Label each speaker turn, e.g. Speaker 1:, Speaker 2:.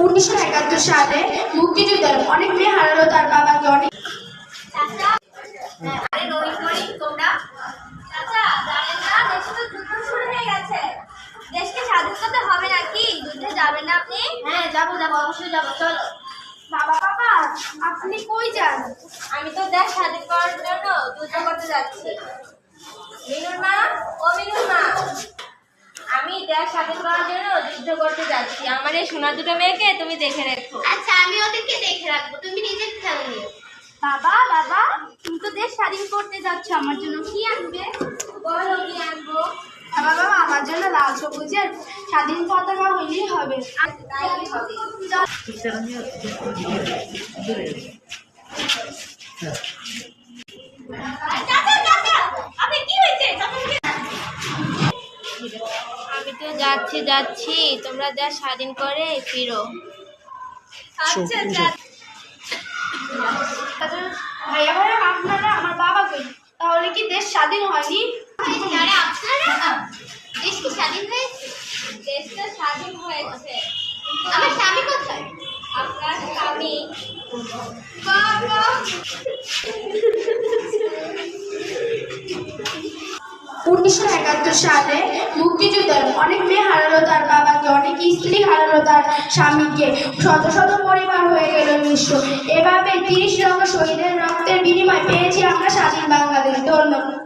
Speaker 1: 1971 সালে মুক্তিযুদ্ধের অনেক মেয়ে হারালো তার বাবাকে। অনেক
Speaker 2: দেশকে স্বাধীন করতে হবে নাকি? যুদ্ধে যাবেন না আপনি?
Speaker 3: হ্যাঁ যাবো অবশ্যই যাবো, চলো।
Speaker 1: বাবা আপনি কই যান?
Speaker 2: আমি তো দেশ স্বাধীন করার জন্য যুদ্ধ করতে যাচ্ছি। মিনুর মা, ও মিনুর মা, আমি দেশ স্বাধীন করার জন্য যুদ্ধ করতে যাচ্ছি। আমার এই সোনা দুটো মেয়েকে তুমি দেখে রেখো।
Speaker 3: আচ্ছা, আমি ওদেরকে দেখে রাখবো, তুমি নিজের খেয়াল নিও।
Speaker 2: বাবা তুমি তো দেশ স্বাধীন করতে যাচ্ছ, আমার জন্য কি আনবে? বলো কি আনবো?
Speaker 1: বাবা আমার জন্য লাল সবুজের স্বাধীন পতাকা হইলেই হবে।
Speaker 2: তাই হবে। আমি তো যাচ্ছি, তোমরা দেশ স্বাধীন করে ফিরো। আচ্ছা
Speaker 1: ভাইয়া আপনারা আমার বাবা কই? তাহলে কি দেশ স্বাধীন হয়নি?
Speaker 3: আরে আপনারা দেশ কি স্বাধীন হয়েছে?
Speaker 2: দেশটা স্বাধীন হয়েছে।
Speaker 3: আমার স্বামী কোথায়?
Speaker 2: আপনার স্বামী?
Speaker 3: বাবা
Speaker 1: 1971 সালে মুক্তিযুদ্ধের অনেক মেয়ে হারালো তার বাবাকে, অনেক স্ত্রী হারালো তার স্বামীকে, শত শত পরিবার হয়ে গেল নিঃস্ব। এভাবে 30 লক্ষ শহীদের রক্তের বিনিময়ে পেয়েছি আমরা স্বাধীন বাংলাদেশ। ধন্যবাদ।